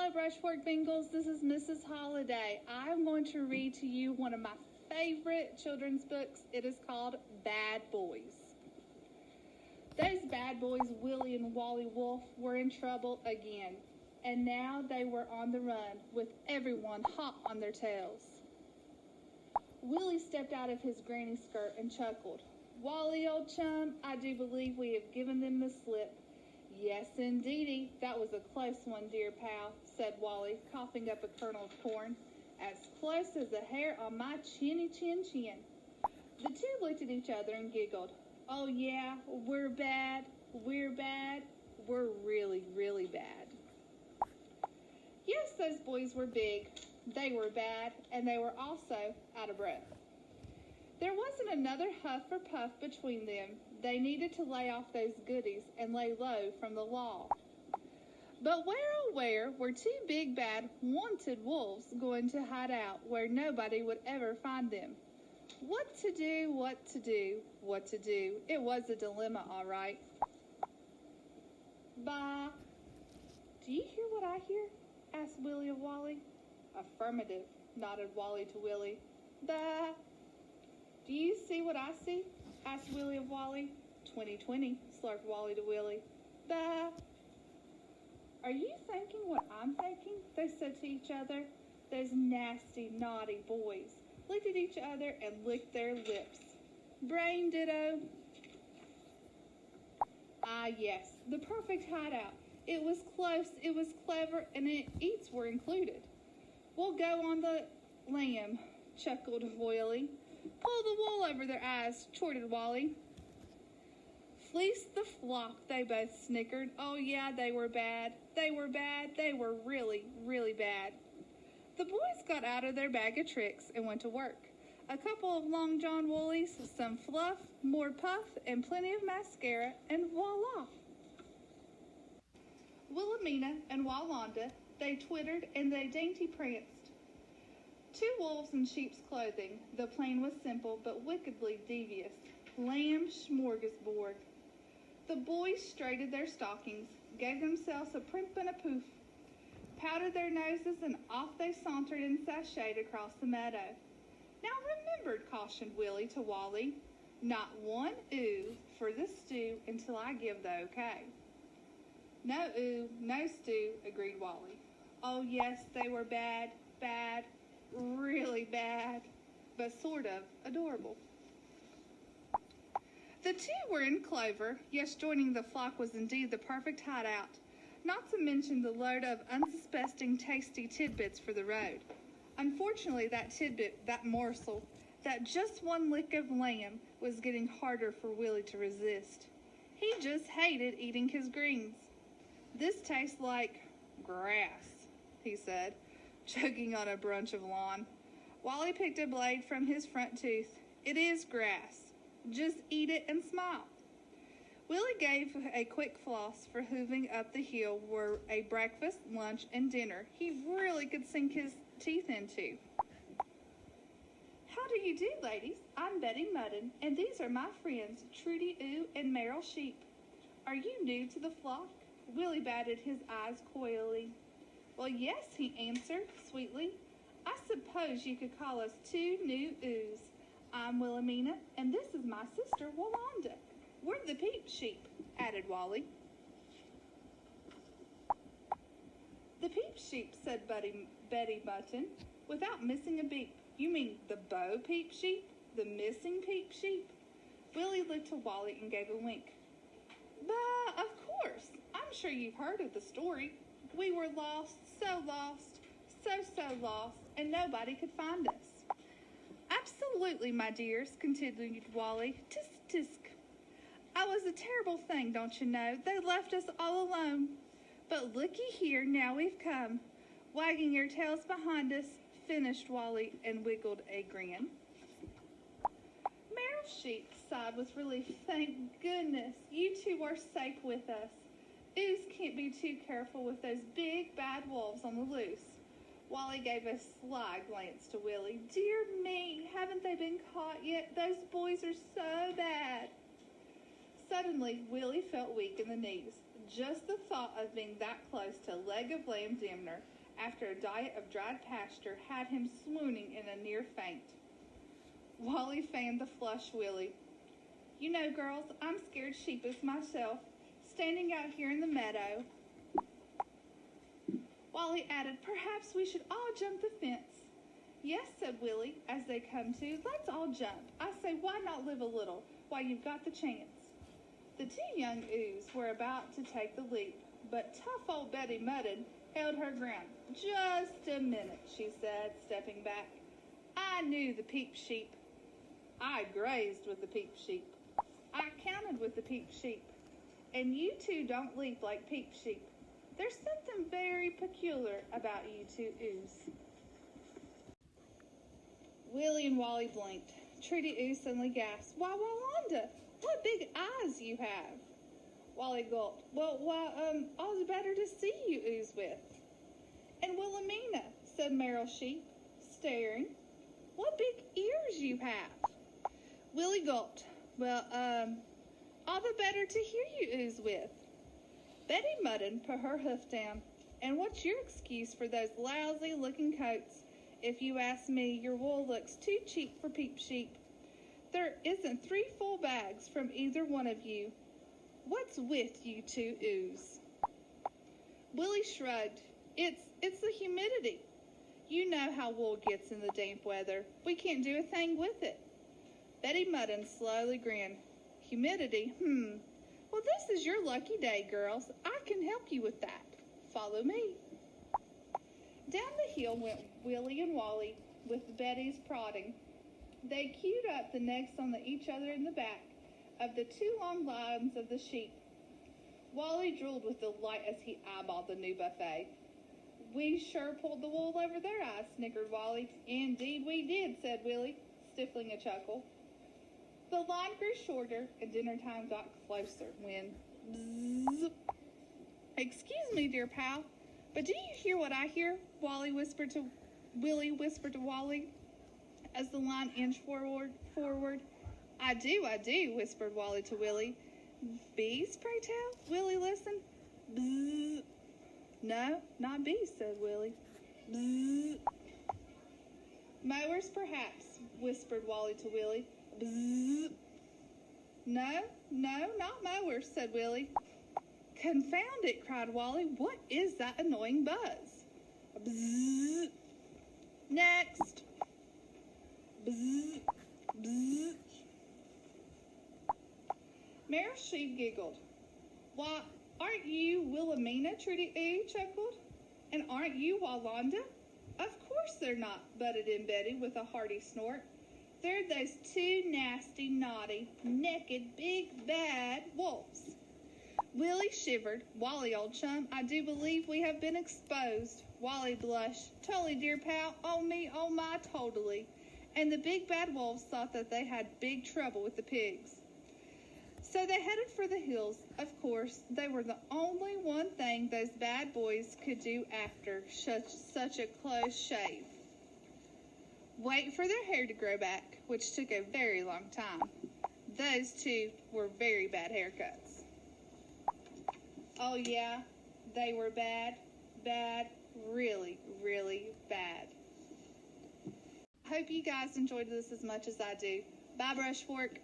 Hello, Brushwork Bengals. This is Mrs. Holliday. I'm going to read to you one of my favorite children's books. It is called Bad Boys. Those bad boys, Willie and Wally Wolf, were in trouble again, and now they were on the run with everyone hot on their tails. Willie stepped out of his granny skirt and chuckled. Wally, old chum, I do believe we have given them the slip. Yes, indeedy. That was a close one, dear pal, said Wally, coughing up a kernel of corn. As close as a hair on my chinny chin chin. The two looked at each other and giggled. Oh, yeah, we're bad. We're bad. We're really, really bad. Yes, those boys were big. They were bad, and they were also out of breath. There wasn't another huff or puff between them. They needed to lay off those goodies and lay low from the law. But where, oh where, were two big, bad, wanted wolves going to hide out where nobody would ever find them? What to do, what to do, what to do. It was a dilemma, all right. Bah. Do you hear what I hear? Asked Willie of Wally. Affirmative, nodded Wally to Willie. Bah. Do you see what I see? Asked Willie of Wally. 20/20, slurped Wally to Willie. Bah. Are you thinking what I'm thinking? They said to each other. Those nasty, naughty boys looked at each other and licked their lips. Brain ditto. Ah, yes, the perfect hideout. It was close, it was clever, and eats were included. We'll go on the lamb, chuckled Willie. Pull the wool over their eyes, chortled Wally. Fleece the flock, they both snickered. Oh, yeah, they were bad. They were bad. They were really, really bad. The boys got out of their bag of tricks and went to work. A couple of Long John woolies, some fluff, more puff, and plenty of mascara, and voila! Wilhelmina and Walanda, they twittered and they dainty pranced. Two wolves in sheep's clothing. The plan was simple but wickedly devious. Lamb smorgasbord. The boys straightened their stockings, gave themselves a primp and a poof, powdered their noses, and off they sauntered and sashayed across the meadow. Now remembered, cautioned Willie to Wally, not one ooh for the stew until I give the okay. No ooh, no stew, agreed Wally. Oh yes, they were bad, bad, really bad, but sort of adorable. The two were in clover. Yes, joining the flock was indeed the perfect hideout, not to mention the load of unsuspecting tasty tidbits for the road. Unfortunately, that tidbit, that morsel, that just one lick of lamb was getting harder for Willie to resist. He just hated eating his greens. This tastes like grass, he said, choking on a bunch of lawn. Wally picked a blade from his front tooth. It is grass. Just eat it and smile. Willie gave a quick floss for hooving up the hill where a breakfast, lunch, and dinner he really could sink his teeth into. How do you do, ladies? I'm Betty Mudden, and these are my friends, Trudy Ooh and Meryl Sheep. Are you new to the flock? Willie batted his eyes coyly. Well, yes, he answered sweetly. I suppose you could call us two new oohs. I'm Wilhelmina, and this is my sister, Walanda. We're the Peep Sheep, added Wally. The Peep Sheep, said Betty Button, without missing a beat. You mean the Bo Peep Sheep? The missing Peep Sheep? Willie looked to Wally and gave a wink. Bah, of course. I'm sure you've heard of the story. We were lost, so lost, and nobody could find us. Absolutely, my dears, continued Wally. Tisk, tisk. I was a terrible thing, don't you know? They left us all alone. But looky here, now we've come. Wagging your tails behind us, finished Wally and wiggled a grin. Meryl Sheep sighed with relief. Thank goodness, you two are safe with us. Ooze can't be too careful with those big bad wolves on the loose. Wally gave a sly glance to Willie. Dear me, haven't they been caught yet? Those boys are so bad. Suddenly, Willie felt weak in the knees. Just the thought of being that close to a leg of lamb dimmer after a diet of dried pasture had him swooning in a near faint. Wally fanned the flushed Willie. You know, girls, I'm scared sheepish myself, standing out here in the meadow. Wally added, perhaps we should all jump the fence. Yes, said Willie, as they come to, let's all jump. I say, why not live a little, while you've got the chance? The two young ooze were about to take the leap, but tough old Betty Mudden held her ground. Just a minute, she said, stepping back. I knew the peep sheep. I grazed with the peep sheep. I counted with the peep sheep. And you two don't leap like peep sheep. There's something very peculiar about you two ooze. Willie and Wally blinked. Trudy Ooze suddenly gasped, Why, Wallanda, what big eyes you have. Wally gulped. Well, all the better to see you ooze with. And Wilhelmina, said Meryl Sheep, staring. What big ears you have. Willie gulped. Well, all the better to hear you ooze with. Betty Mudden put her hoof down. And what's your excuse for those lousy-looking coats? If you ask me, your wool looks too cheap for peep sheep. There isn't 3 full bags from either one of you. What's with you two ooze? Willie shrugged. It's the humidity. You know how wool gets in the damp weather. We can't do a thing with it. Betty Mudden slowly grinned. Humidity? Well, this is your lucky day, girls. I can help you with that. Follow me. Down the hill went Willie and Wally with Betty's prodding. They queued up the necks on each other in the back of the 2 long lines of the sheep. Wally drooled with delight as he eyeballed the new buffet. We sure pulled the wool over their eyes, snickered Wally. Indeed we did, said Willie, stifling a chuckle. The line grew shorter and dinner time got closer when bzzz. Excuse me, dear pal, but do you hear what I hear? Willie whispered to Wally as the line inched forward. I do, whispered Wally to Willie. Bees, pray tell? Willie listened. Bzzz. No, not bees, said Willie. Bzzz. Mowers, perhaps, whispered Wally to Willie. Bzzz. No, not mowers, said Willie. Confound it, cried Wally. What is that annoying buzz? Bzzz. Next. Bzzz. Bzzz. Meryl Sheep giggled. Why, aren't you Wilhelmina? Trudy Ooh chuckled. And aren't you Wallanda? Of course they're not, butted in Betty with a hearty snort. They're those 2 nasty, naughty, naked, big, bad wolves. Willie shivered. Wally, old chum, I do believe we have been exposed. Wally blushed. Totally, dear pal. Oh me, oh my, totally. And the big bad wolves thought that they had big trouble with the pigs. So they headed for the hills. Of course, they were the only one thing those bad boys could do after such a close shave. Wait for their hair to grow back, which took a very long time. Those 2 were very bad haircuts. Oh yeah, they were bad, really, really bad. I hope you guys enjoyed this as much as I do. Bye, Brushfork.